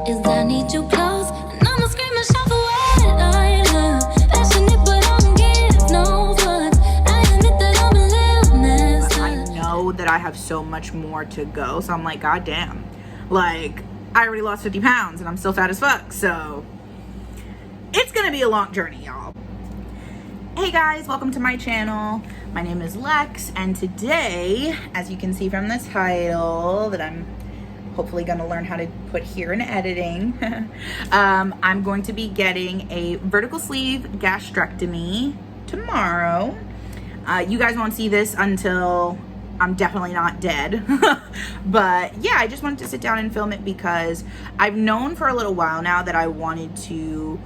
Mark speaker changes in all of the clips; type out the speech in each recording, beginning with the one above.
Speaker 1: is I need you close, and I'ma scream and shout for what I love. Passionate, but I don't give no fucks. I admit that I'm a little messed up.
Speaker 2: I know that I have so much more to go, so I'm like, god damn. Like, I already lost 50 pounds and I'm still fat as fuck, so it's gonna be a long journey, y'all. Hey guys, welcome to my channel. My name is Lex, and today, as you can see from the title that I'm hopefully gonna learn how to put here in editing, I'm going to be getting a vertical sleeve gastrectomy tomorrow. You guys won't see this until I'm definitely not dead. But yeah, I just wanted to sit down and film it because I've known for a little while now that I wanted to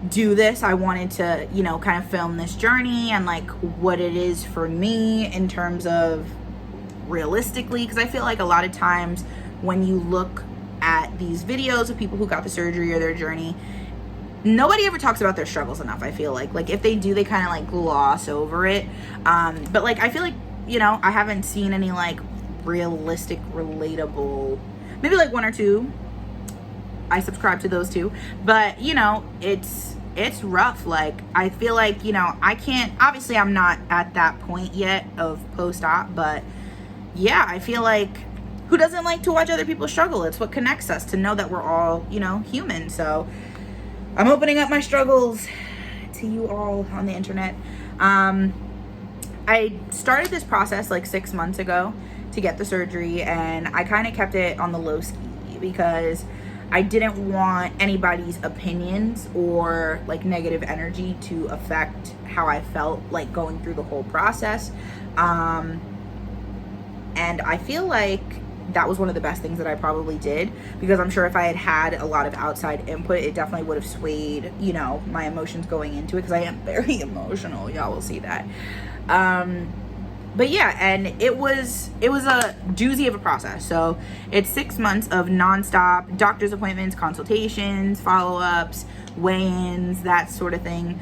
Speaker 2: do this. I wanted to, you know, kind of film this journey and like what it is for me in terms of realistically, because I feel like a lot of times when you look at these videos of people who got the surgery or their journey, nobody ever talks about their struggles enough. I feel like if they do, they kind of like gloss over it. But like, I feel like, you know, I haven't seen any like realistic, relatable, maybe like one or two. I subscribe to those too, but you know, it's rough. Like, I feel like, you know, I can't, obviously I'm not at that point yet of post-op, but yeah, I feel like who doesn't like to watch other people struggle? It's what connects us, to know that we're all, you know, human. So I'm opening up my struggles to you all on the internet. I started this process like 6 months ago to get the surgery, and I kind of kept it on the low ski because I didn't want anybody's opinions or like negative energy to affect how I felt like going through the whole process. And I feel like that was one of the best things that I probably did, because I'm sure if I had had a lot of outside input, it definitely would have swayed, you know, my emotions going into it, because I am very emotional. Y'all will see that. But yeah, and it was a doozy of a process. So it's 6 months of nonstop doctor's appointments, consultations, follow-ups, weigh-ins, that sort of thing.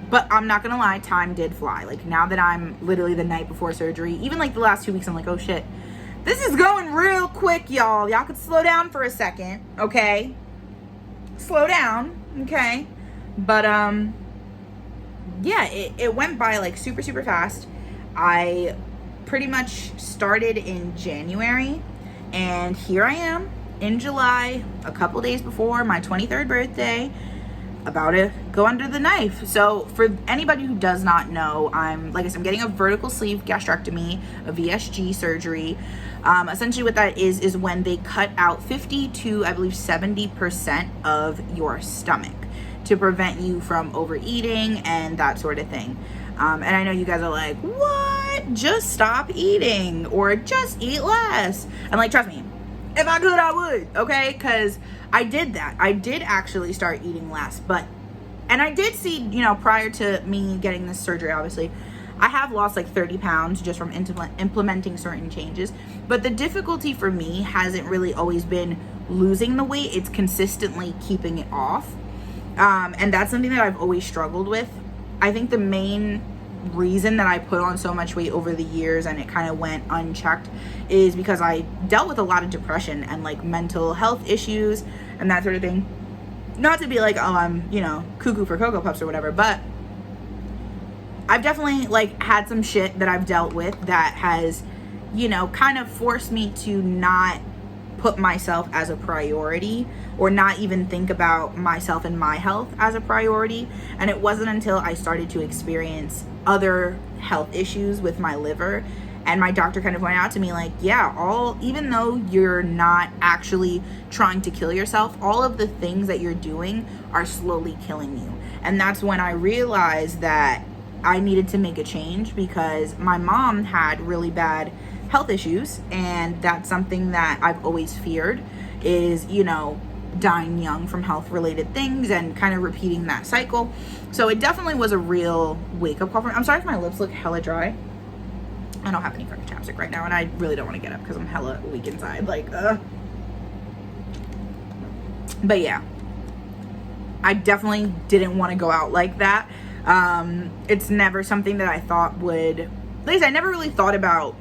Speaker 2: But I'm not gonna lie, time did fly. Like, now that I'm literally the night before surgery, even like the last 2 weeks, I'm like, oh shit, this is going real quick, y'all. Y'all could slow down for a second, okay? Slow down, okay? But yeah, it went by like super fast. I pretty much started in January, and here I am in July, a couple days before my 23rd birthday, about to go under the knife. So for anybody who does not know, I'm getting a vertical sleeve gastrectomy, a VSG surgery. Essentially what that is when they cut out 50 to, I believe, 70% of your stomach to prevent you from overeating and that sort of thing. And I know you guys are like, what? Just stop eating or just eat less. And like, trust me, if I could, I would, okay? Because I did that. I did actually start eating less, and I did see, you know, prior to me getting this surgery, obviously, I have lost like 30 pounds just from implementing certain changes. But the difficulty for me hasn't really always been losing the weight. It's consistently keeping it off. And that's something that I've always struggled with. I think the main reason that I put on so much weight over the years and it kind of went unchecked is because I dealt with a lot of depression and like mental health issues and that sort of thing. Not to be like, oh, I'm, you know, cuckoo for Cocoa Puffs or whatever, but I've definitely like had some shit that I've dealt with that has, you know, kind of forced me to not put myself as a priority, or not even think about myself and my health as a priority. And it wasn't until I started to experience other health issues with my liver, and my doctor kind of pointed out to me like, yeah, even though you're not actually trying to kill yourself, all of the things that you're doing are slowly killing you. And that's when I realized that I needed to make a change, because my mom had really bad health issues, and that's something that I've always feared, is, you know, dying young from health related things and kind of repeating that cycle. So it definitely was a real wake up call for me. I'm sorry if my lips look hella dry. I don't have any fucking chapstick right now, and I really don't want to get up because I'm hella weak inside, like but yeah, I definitely didn't want to go out like that. It's never something that I thought would, at least I never really thought about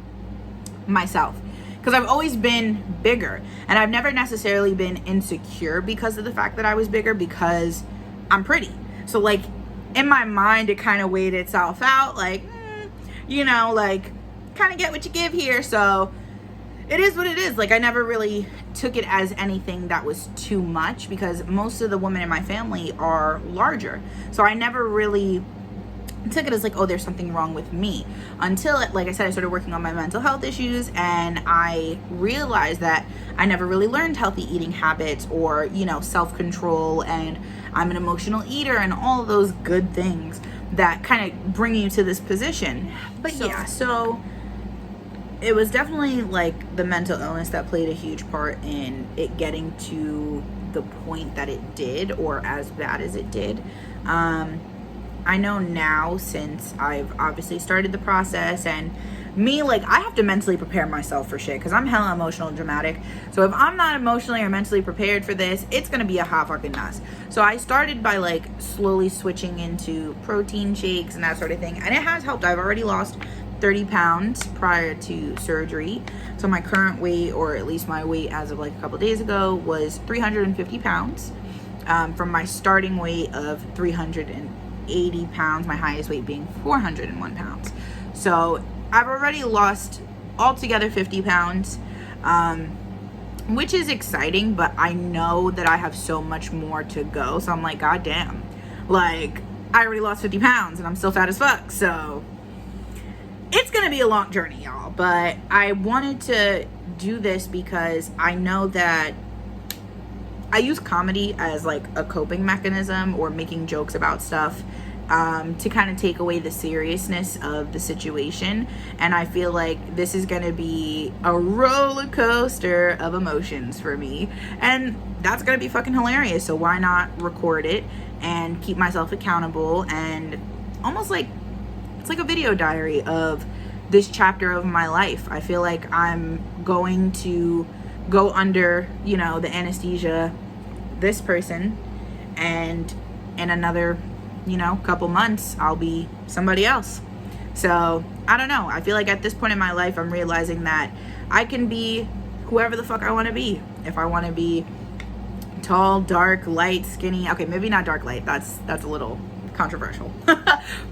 Speaker 2: myself, because I've always been bigger, and I've never necessarily been insecure because of the fact that I was bigger, because I'm pretty. So like in my mind, it kind of weighed itself out, like, you know, like kind of get what you give here. So it is what it is. Like I never really took it as anything that was too much, because most of the women in my family are larger. So I never really took it as like, oh, there's something wrong with me, until, like I said, I started working on my mental health issues, and I realized that I never really learned healthy eating habits or, you know, self-control, and I'm an emotional eater and all of those good things that kind of bring you to this position. But so it was definitely like the mental illness that played a huge part in it getting to the point that it did, or as bad as it did. I know now, since I've obviously started the process, and me, like, I have to mentally prepare myself for shit, because I'm hella emotional and dramatic. So if I'm not emotionally or mentally prepared for this, it's gonna be a hot fucking mess. So I started by like slowly switching into protein shakes and that sort of thing, and it has helped. I've already lost 30 pounds prior to surgery. So my current weight, or at least my weight as of like a couple days ago, was 350 pounds from my starting weight of 380 pounds, my highest weight being 401 pounds. So I've already lost altogether 50 pounds, which is exciting, but I know that I have so much more to go. So I'm like, God damn, like I already lost 50 pounds and I'm still fat as fuck. So it's gonna be a long journey, y'all, but I wanted to do this because I know that I use comedy as like a coping mechanism, or making jokes about stuff, to kind of take away the seriousness of the situation. And I feel like this is gonna be a roller coaster of emotions for me, and that's gonna be fucking hilarious. So why not record it and keep myself accountable, and almost like it's like a video diary of this chapter of my life. I feel like I'm going to go under, you know, the anesthesia, this person, and in another, you know, couple months, I'll be somebody else. So I don't know. I feel like at this point in my life, I'm realizing that I can be whoever the fuck I want to be. If I want to be tall, dark, light, skinny. Okay, maybe not dark light. That's a little controversial.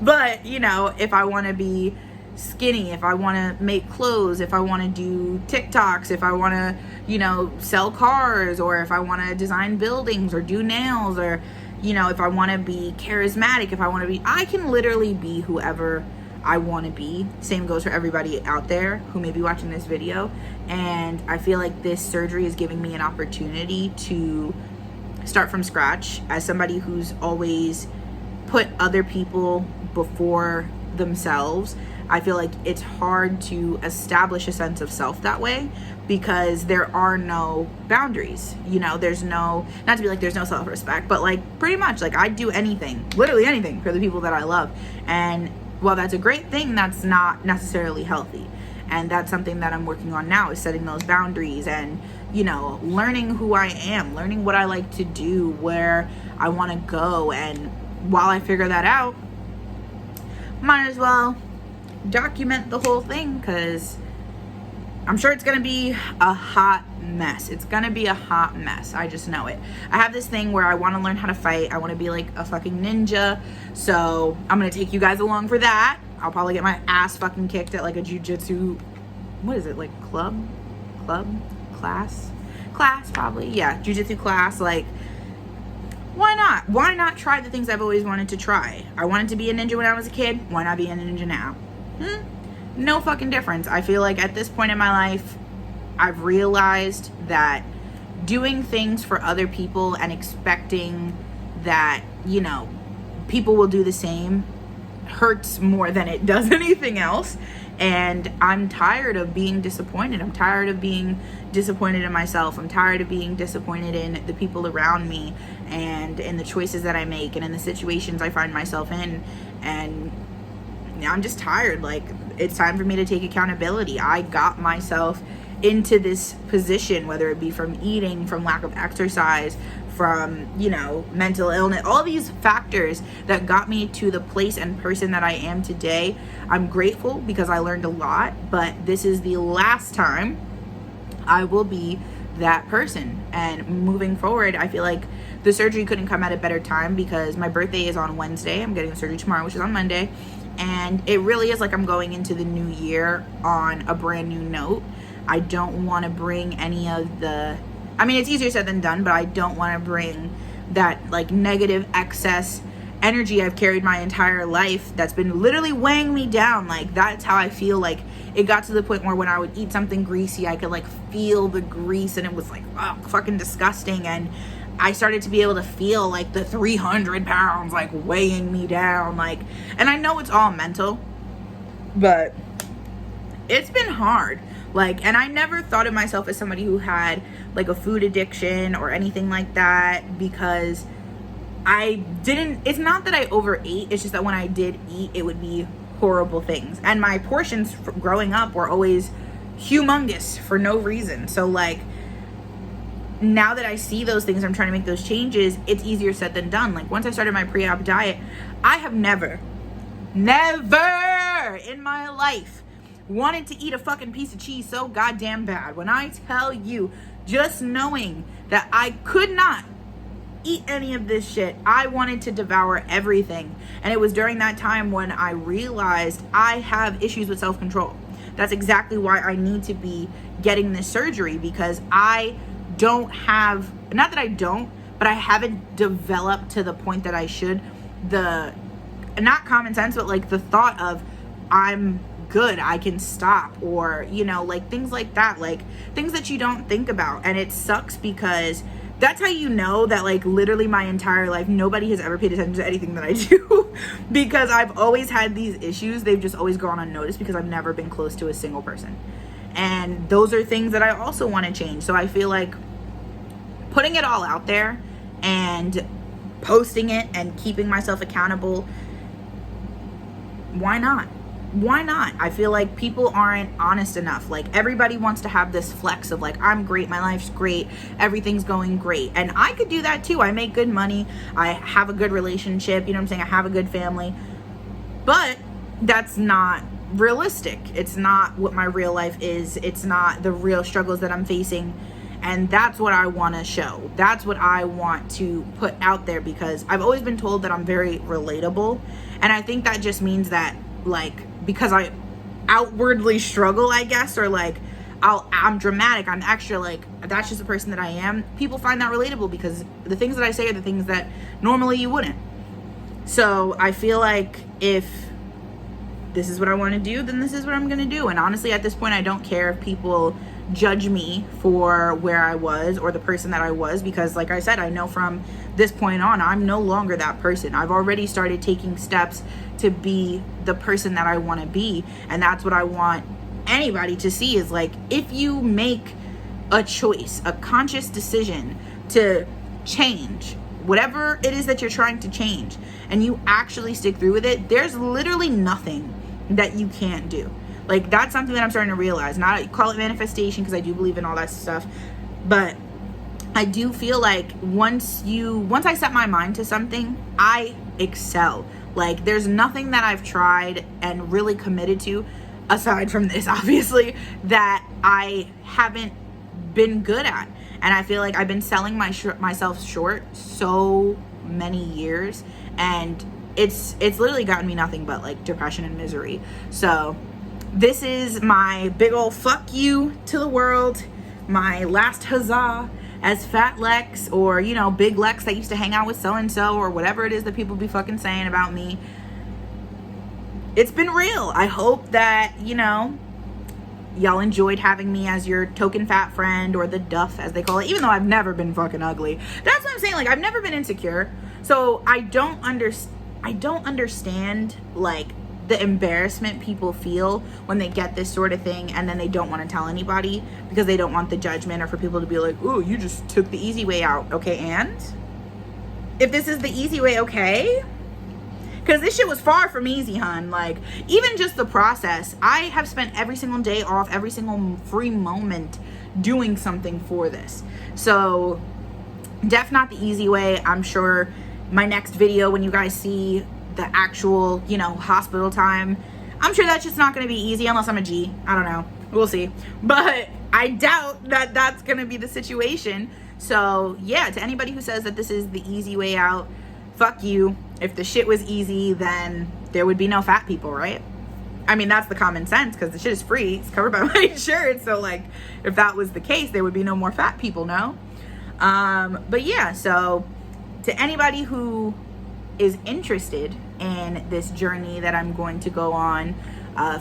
Speaker 2: But, you know, if I want to be skinny, if I want to make clothes, if I want to do TikToks, if I want to, you know, sell cars, or if I want to design buildings or do nails, or, you know, if I want to be charismatic, if I want to be, I can literally be whoever I want to be. Same goes for everybody out there who may be watching this video. And I feel like this surgery is giving me an opportunity to start from scratch. As somebody who's always put other people before themselves, I feel like it's hard to establish a sense of self that way, because there are no boundaries. You know, there's no, not to be like there's no self-respect, but like pretty much like I'd do anything, literally anything, for the people that I love. And while that's a great thing, that's not necessarily healthy. And that's something that I'm working on now, is setting those boundaries, and, you know, learning who I am, learning what I like to do, where I want to go. And while I figure that out, might as well document the whole thing, because I'm sure it's gonna be a hot mess. It's gonna be a hot mess. I just know it. I have this thing where I want to learn how to fight. I want to be like a fucking ninja. So I'm gonna take you guys along for that. I'll probably get my ass fucking kicked at like a jujitsu, what is it, like class probably, yeah, jujitsu class. Like, why not try the things I've always wanted to try? I wanted to be a ninja when I was a kid. Why not be a ninja now? No fucking difference. I feel like at this point in my life, I've realized that doing things for other people and expecting that, you know, people will do the same hurts more than it does anything else. And I'm tired of being disappointed. I'm tired of being disappointed in myself. I'm tired of being disappointed in the people around me, and in the choices that I make, and in the situations I find myself in. And I'm just tired. Like, it's time for me to take accountability. I got myself into this position, whether it be from eating, from lack of exercise, from, you know, mental illness, all these factors that got me to the place and person that I am today. I'm grateful because I learned a lot, but this is the last time I will be that person. And moving forward, I feel like the surgery couldn't come at a better time because my birthday is on Wednesday. I'm getting the surgery tomorrow, which is on Monday. And it really is like I'm going into the new year on a brand new note. I don't want to bring any of the, I mean, it's easier said than done, but I don't want to bring that like negative excess energy I've carried my entire life that's been literally weighing me down. Like, that's how I feel. Like, it got to the point where when I would eat something greasy, I could like feel the grease, and it was like, oh, fucking disgusting. And I started to be able to feel like the 300 pounds like weighing me down. Like, and I know it's all mental, but it's been hard. Like, and I never thought of myself as somebody who had like a food addiction or anything like that, because I didn't, it's not that I overate, it's just that when I did eat, it would be horrible things. And my portions growing up were always humongous for no reason. So like, now that I see those things, I'm trying to make those changes, it's easier said than done. Like, once I started my pre-op diet, I have never in my life wanted to eat a fucking piece of cheese so goddamn bad. When I tell you, just knowing that I could not eat any of this shit, I wanted to devour everything. And it was during that time when I realized I have issues with self-control. That's exactly why I need to be getting this surgery, because I don't have, not that I don't, but I haven't developed to the point that I should, the, not common sense, but like the thought of, I'm good, I can stop, or, you know, like things like that, like things that you don't think about. And it sucks because that's how you know that like literally my entire life nobody has ever paid attention to anything that I do because I've always had these issues. They've just always gone unnoticed because I've never been close to a single person. And those are things that I also want to change. So I feel like putting it all out there and posting it and keeping myself accountable, why not? Why not? I feel like people aren't honest enough. Like, everybody wants to have this flex of like, I'm great, my life's great, everything's going great. And I could do that too. I make good money, I have a good relationship, you know what I'm saying? I have a good family. But that's not realistic. It's not what my real life is. It's not the real struggles that I'm facing. And that's what I want to show. That's what I want to put out there, because I've always been told that I'm very relatable. And I think that just means that, like, because I outwardly struggle, I guess, or like I'm dramatic, I'm extra, like that's just the person that I am. People find that relatable because the things that I say are the things that normally you wouldn't. So I feel like if this is what I want to do, then this is what I'm going to do. And honestly, at this point, I don't care if people judge me for where I was or the person that I was, because like I said, I know from this point on, I'm no longer that person. I've already started taking steps to be the person that I want to be. And that's what I want anybody to see, is like, if you make a choice, a conscious decision to change whatever it is that you're trying to change, and you actually stick through with it, there's literally nothing that you can't do. Like, that's something that I'm starting to realize. Not call it manifestation, because I do believe in all that stuff, but I do feel like once I set my mind to something, I excel. Like, there's nothing that I've tried and really committed to, aside from this obviously, that I haven't been good at. And I feel like I've been selling myself short so many years, and it's literally gotten me nothing but like depression and misery. So this is my big old fuck you to the world, my last huzzah as Fat Lex, or, you know, Big Lex that used to hang out with so-and-so, or whatever it is that people be fucking saying about me. It's been real. I hope that, you know, y'all enjoyed having me as your token fat friend, or the duff as they call it, even though I've never been fucking ugly. That's what I'm saying. Like, I've never been insecure. So I don't understand like the embarrassment people feel when they get this sort of thing and then they don't want to tell anybody because they don't want the judgment, or for people to be like, "Ooh, you just took the easy way out." Okay, and if this is the easy way, okay? Because this shit was far from easy, hun. Like, even just the process, I have spent every single day off, every single free moment doing something for this. So, def not the easy way. I'm sure my next video, when you guys see the actual, you know, hospital time, I'm sure that's just not going to be easy unless I'm a G. I don't know. We'll see. But I doubt that that's gonna be the situation. So yeah, to anybody who says that this is the easy way out, fuck you. If the shit was easy, then there would be no fat people, right? I mean, that's the common sense, because the shit is free. It's covered by my insurance. So like, if that was the case, there would be no more fat people, no? But yeah, so to anybody who is interested in this journey that I'm going to go on,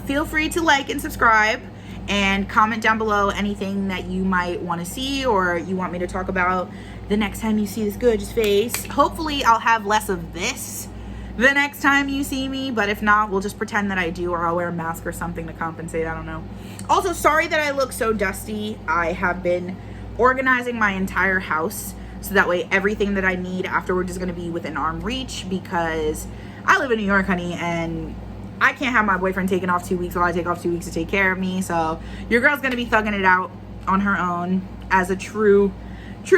Speaker 2: feel free to like and subscribe and comment down below anything that you might want to see or you want me to talk about the next time you see this gorgeous face. Hopefully I'll have less of this the next time you see me, but if not, we'll just pretend that I do, or I'll wear a mask or something to compensate. I don't know. Also, sorry that I look so dusty. I have been organizing my entire house so that way everything that I need afterwards is going to be within arm reach, because I live in New York, honey, and I can't have my boyfriend taking off 2 weeks while I take off 2 weeks to take care of me. So your girl's going to be thugging it out on her own, as a true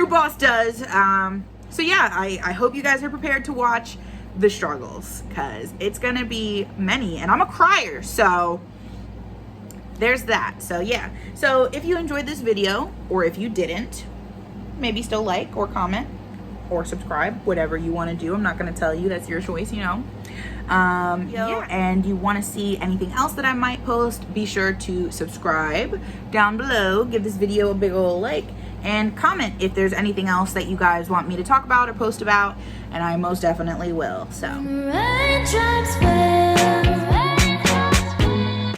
Speaker 2: boss does. So yeah, I hope you guys are prepared to watch the struggles, because it's gonna be many, and I'm a crier, so there's that. So yeah, so if you enjoyed this video, or if you didn't, maybe still like or comment or subscribe, whatever you want to do. I'm not gonna tell you, that's your choice, you know. Yeah, and you want to see anything else that I might post, be sure to subscribe down below, give this video a big ol' like, and comment if there's anything else that you guys want me to talk about or post about, and I most definitely will. So
Speaker 1: Raindrops fell.